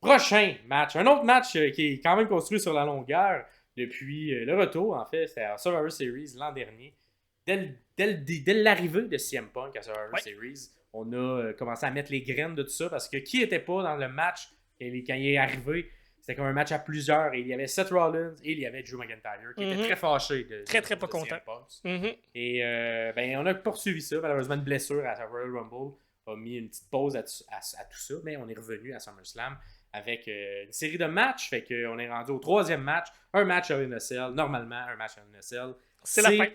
Prochain match. Un autre match qui est quand même construit sur la longueur depuis le retour, en fait. C'était à Survivor Series l'an dernier. Dès l'arrivée de CM Punk à Survivor Ouais. Series, on a commencé à mettre les graines de tout ça parce que qui n'était pas dans le match quand il est arrivé, c'était comme un match à plusieurs. Et il y avait Seth Rollins et il y avait Drew McIntyre qui était très fâché Très pas de content. CM Punk. Et on a poursuivi ça. Malheureusement, une blessure à Royal Rumble a mis une petite pause à tout ça, mais on est revenu à SummerSlam avec une série de matchs. Fait qu'on est rendu au troisième match. Un match à NSL. Normalement, un match à NSL. C'est la fin.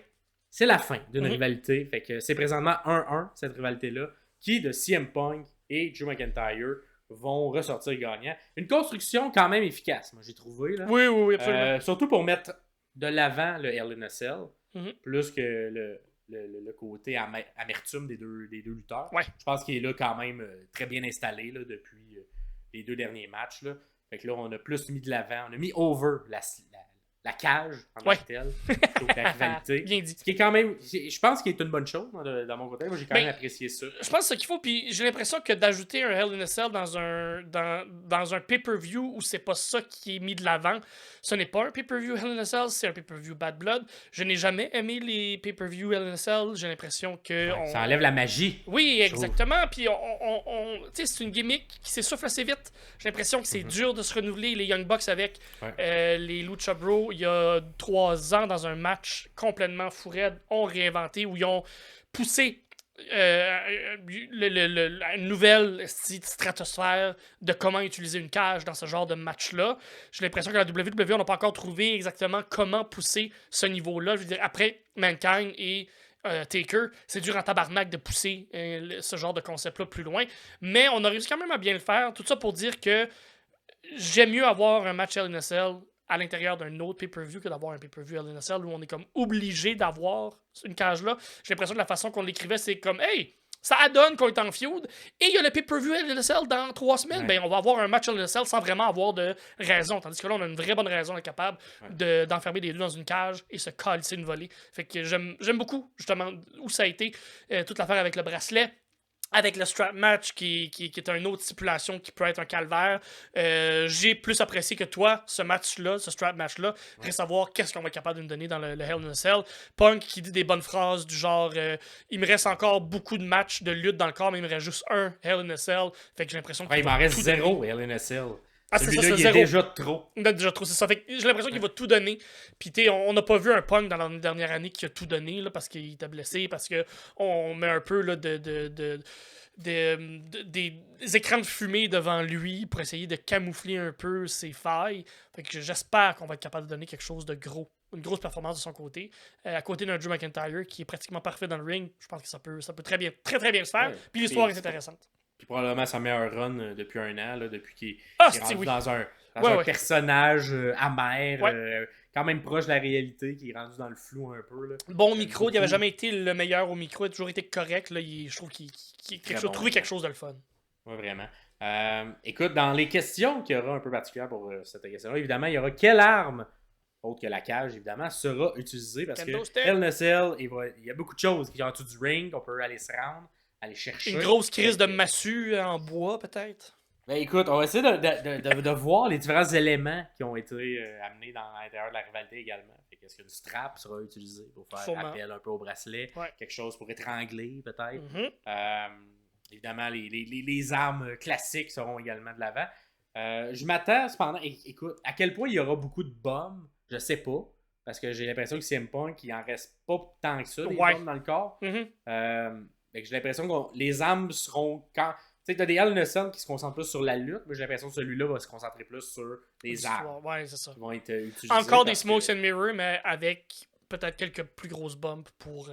C'est la fin d'une rivalité. Fait que c'est présentement 1-1, cette rivalité-là, qui de CM Punk et Drew McIntyre vont ressortir gagnants. Une construction quand même efficace, moi j'ai trouvé. Là. Oui, absolument. Surtout pour mettre de l'avant le Hell in a Cell, plus que le côté amertume des deux lutteurs. Ouais. Je pense qu'il est là quand même très bien installé là, depuis les deux derniers matchs. Là. Fait que là, on a plus mis de l'avant. On a mis over la cage en tant que telle, plutôt que la rivalité. Bien dit. Ce qui est quand même, je pense qu'il est une bonne chose dans mon côté. Moi, j'ai quand même apprécié ça. Je pense que ce qu'il faut, puis j'ai l'impression que d'ajouter un Hell in a Cell dans un pay-per-view où c'est pas ça qui est mis de l'avant, ce n'est pas un pay-per-view Hell in a Cell, c'est un pay-per-view Bad Blood. Je n'ai jamais aimé les pay-per-view Hell in a Cell. J'ai l'impression que... Ça enlève la magie. Oui, exactement. Puis c'est une gimmick qui s'essouffle assez vite. J'ai l'impression que c'est dur de se renouveler. Les Young Bucks avec les Lucha Bros, il y a 3 ans, dans un match complètement fou raide, ont réinventé, où ils ont poussé une nouvelle stratosphère de comment utiliser une cage dans ce genre de match-là. J'ai l'impression que la WWE n'a pas encore trouvé exactement comment pousser ce niveau-là. Je veux dire, après Mankind et Taker, c'est dur en tabarnak de pousser ce genre de concept-là plus loin. Mais on a réussi quand même à bien le faire. Tout ça pour dire que j'aime mieux avoir un match Hell in a Cell à l'intérieur d'un autre pay-per-view que d'avoir un pay-per-view Hell in a Cell où on est comme obligé d'avoir une cage là. J'ai l'impression que la façon qu'on l'écrivait, c'est comme hey, ça adonne qu'on est en feud et il y a le pay-per-view Hell in a Cell dans 3 semaines. Ouais. Ben, on va avoir un match Hell in a Cell sans vraiment avoir de raison. Tandis que là, on a une vraie bonne raison d'être capable d'enfermer les deux dans une cage et se calisser une volée. Fait que j'aime beaucoup, justement, où ça a été toute l'affaire avec le bracelet. Avec le strap match qui est une autre stipulation qui peut être un calvaire. J'ai plus apprécié que toi ce match-là, ce strap match-là. Pour savoir qu'est-ce qu'on va être capable de me donner dans le Hell in a Cell. Punk qui dit des bonnes phrases du genre il me reste encore beaucoup de matchs de lutte dans le corps, mais il me reste juste un Hell in a Cell. Fait que j'ai l'impression qu'il il m'en reste 0 Hell in a Cell. Celui-là, il est déjà trop. Déjà trop, c'est ça. Fait que j'ai l'impression qu'il va tout donner. Puis on n'a pas vu un Punk dans la dernière année qui a tout donné là, parce qu'il était blessé, parce qu'on met un peu là, des écrans de fumée devant lui pour essayer de camoufler un peu ses failles. Fait que j'espère qu'on va être capable de donner quelque chose de gros. Une grosse performance de son côté. À côté d'un Drew McIntyre qui est pratiquement parfait dans le ring, je pense que ça peut très bien se faire. Puis l'histoire est intéressante. Puis probablement sa meilleure run depuis un an, là, depuis qu'il est rendu dans un personnage amer, quand même proche de la réalité, qui est rendu dans le flou un peu. Là. Bon micro, il n'avait jamais été le meilleur au micro, il a toujours été correct. Là, je trouve qu'il a trouvé quelque chose de le fun. Oui, vraiment. Écoute, dans les questions qu'il y aura un peu particulières pour cette question-là, évidemment, il y aura quelle arme, autre que la cage, évidemment, sera utilisée, parce que Hell in a Cell, il y a beaucoup de choses qui sont en dessous du ring, on peut aller se rendre. Aller chercher. Une grosse crise de massue en bois, peut-être? Ben écoute, on va essayer de voir les différents éléments qui ont été amenés dans l'intérieur de la rivalité également. Est-ce qu'une strap sera utilisée pour faire appel un peu au bracelet? Quelque chose pour étrangler, peut-être? Évidemment, les armes classiques seront également de l'avant. Je m'attends, cependant, écoute, à quel point il y aura beaucoup de bombes, je sais pas. Parce que j'ai l'impression que CM Punk, il en reste pas tant que ça, des bombes dans le corps. J'ai l'impression que les armes seront quand. Tu sais, t'as des Hell in a Cell qui se concentrent plus sur la lutte, mais j'ai l'impression que celui-là va se concentrer plus sur les armes. Ouais, c'est ça. Qui vont être utilisées. Encore des Smokes and Mirror, mais avec peut-être quelques plus grosses bombes pour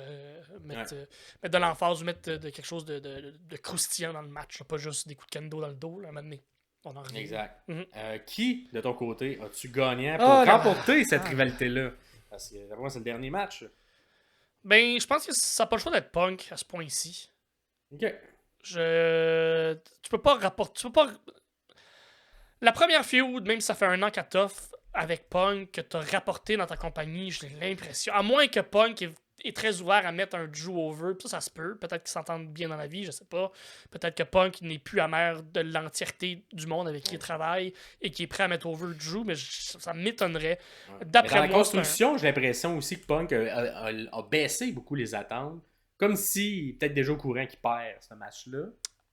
mettre de l'emphase ou mettre de quelque chose de croustillant dans le match. Pas juste des coups de kendo dans le dos, là, à un moment donné. On en revient. Exact. Qui, de ton côté, as-tu gagnant pour remporter cette rivalité-là? Parce que pour moi, c'est le dernier match. Ben, je pense que ça n'a pas le choix d'être Punk à ce point-ci. OK. Tu peux pas rapporter... La première feud, même si ça fait 1 an qu'à t'offre avec Punk, que t'as rapporté dans ta compagnie, j'ai l'impression... À moins que Punk est très ouvert à mettre un Drew over. Puis ça se peut. Peut-être qu'ils s'entendent bien dans la vie, je sais pas. Peut-être que Punk n'est plus amer de l'entièreté du monde avec qui il travaille et qui est prêt à mettre over Drew, mais ça m'étonnerait. D'après moi, dans la construction, j'ai l'impression aussi que Punk a baissé beaucoup les attentes. Comme s'il est peut-être déjà au courant qu'il perd ce match-là.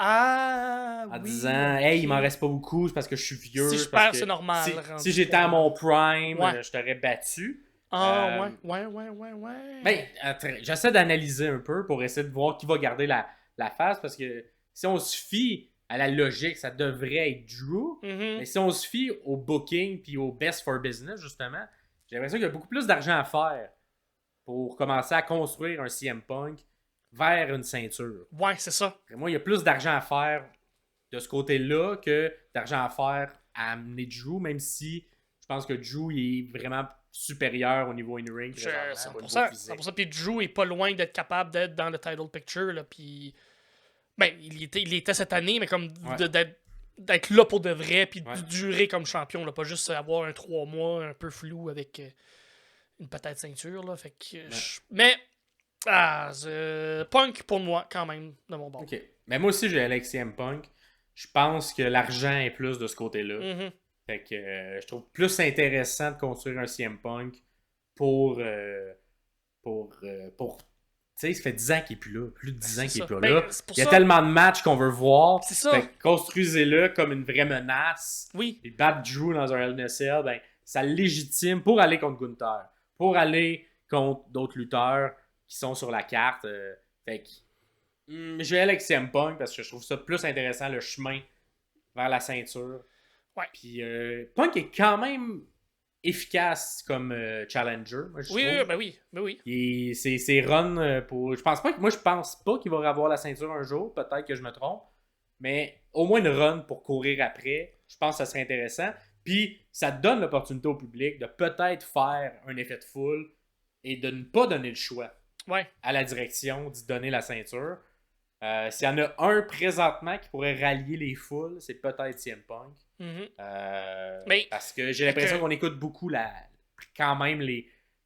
En disant, hey, il m'en reste pas beaucoup, c'est parce que je suis vieux. Si je perds, c'est normal. Si j'étais à mon prime, je t'aurais battu. Ouais. Ben, j'essaie d'analyser un peu pour essayer de voir qui va garder la face, parce que si on se fie à la logique, ça devrait être Drew. Mais si on se fie au booking puis au best for business, justement, j'ai l'impression qu'il y a beaucoup plus d'argent à faire pour commencer à construire un CM Punk vers une ceinture. Ouais, c'est ça. Et moi, il y a plus d'argent à faire de ce côté-là que d'argent à faire à amener Drew, même si je pense que Drew il est vraiment supérieur au niveau in-ring. 100%. Puis Drew est pas loin d'être capable d'être dans le title picture. Là, puis... Ben, il était cette année, mais comme d'être là pour de vrai, puis de durer comme champion. Là, pas juste avoir un 3 mois un peu flou avec une patate ceinture. Là, fait que, mais... Punk pour moi, quand même, de mon bord. Ok. Mais moi aussi, j'ai Alex CM Punk. Je pense que l'argent est plus de ce côté-là. Fait que je trouve plus intéressant de construire un CM Punk pour tu sais, ça fait 10 ans qu'il est plus là. Plus de 10 ans qu'il est plus là. Il y a tellement de matchs qu'on veut voir. C'est ça. Fait que construisez-le comme une vraie menace. Oui. Et battre Drew dans un LNSL, ben, ça légitime pour aller contre Gunther. Pour aller contre d'autres lutteurs qui sont sur la carte. Fait que je vais aller avec CM Punk parce que je trouve ça plus intéressant, le chemin vers la ceinture. Ouais. Puis Punk est quand même efficace comme challenger, moi, je trouve. Oui. Et ses runs pour... Je pense pas qu'il va avoir la ceinture un jour. Peut-être que je me trompe. Mais au moins une run pour courir après, je pense que ça serait intéressant. Puis ça donne l'opportunité au public de peut-être faire un effet de foule et de ne pas donner le choix à la direction d'y donner la ceinture. S'il y en a un présentement qui pourrait rallier les foules, c'est peut-être CM Punk. Parce que j'ai l'impression qu'on écoute beaucoup quand même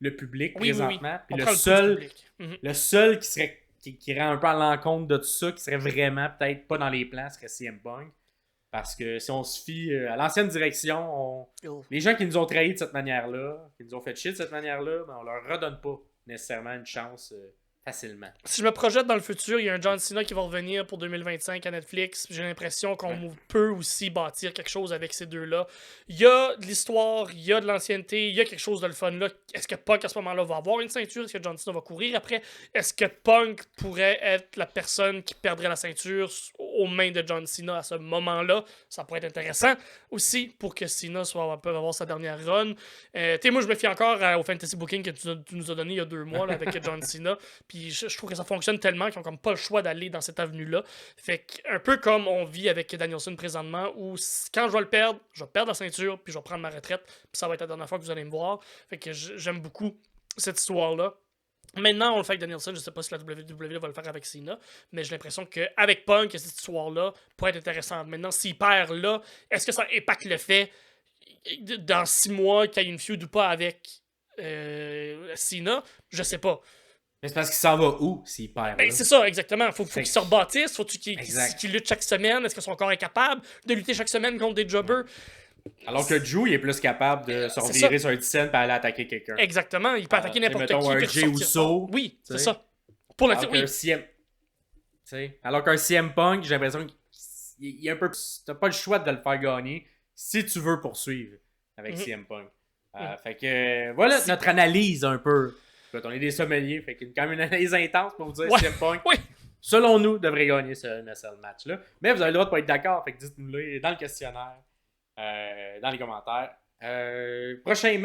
le public présentement. Puis le seul qui irait un peu à l'encontre de tout ça, qui serait vraiment peut-être pas dans les plans, serait CM Punk. Parce que si on se fie à l'ancienne direction, les gens qui nous ont trahis de cette manière-là, qui nous ont fait chier de cette manière-là, ben on leur redonne pas nécessairement une chance facilement. Si je me projette dans le futur, il y a un John Cena qui va revenir pour 2025 à Netflix. J'ai l'impression qu'on peut aussi bâtir quelque chose avec ces deux-là. Il y a de l'histoire, il y a de l'ancienneté, il y a quelque chose de le fun là. Est-ce que Punk à ce moment-là va avoir une ceinture? Est-ce que John Cena va courir après? Est-ce que Punk pourrait être la personne qui perdrait la ceinture aux mains de John Cena à ce moment-là? Ça pourrait être intéressant aussi pour que Cena peut avoir sa dernière run. Moi, je me fie encore au fantasy booking que tu nous as donné il y a 2 mois là, avec John Cena. Puis je trouve que ça fonctionne tellement qu'ils ont comme pas le choix d'aller dans cette avenue-là. Fait que, un peu comme on vit avec Danielson présentement, où quand je vais le perdre, je vais perdre la ceinture, puis je vais prendre ma retraite, puis ça va être la dernière fois que vous allez me voir. Fait que j'aime beaucoup cette histoire-là. Maintenant, on le fait avec Danielson, je sais pas si la WWE va le faire avec Cena, mais j'ai l'impression qu'avec Punk, cette histoire-là pourrait être intéressante. Maintenant, s'il perd là, est-ce que ça impacte le fait, dans 6 mois, qu'il y ait une feud ou pas avec Cena? Je sais pas. Mais c'est parce qu'il s'en va où s'il perd? Ben, c'est ça, exactement. Faut qu'il se rebâtisse, faut qu'il lutte chaque semaine. Est-ce que son corps est capable de lutter chaque semaine contre des jobbers? Alors que Drew, il est plus capable de se revirer sur un scène et aller attaquer quelqu'un. Exactement, il peut attaquer n'importe qui. Un Jey Uso. Oui, c'est ça. Pour la Alors qu'un CM Punk, j'ai l'impression qu'il y a un peu... T'as pas le choix de le faire gagner si tu veux poursuivre avec CM Punk. Fait que voilà notre analyse un peu. On est des sommeliers, fait qu'il y a quand même une analyse intense pour vous dire CM Punk, selon nous, devrait gagner ce match-là. Mais vous avez le droit de pas être d'accord, fait que dites-nous-le dans le questionnaire, dans les commentaires. Prochain match.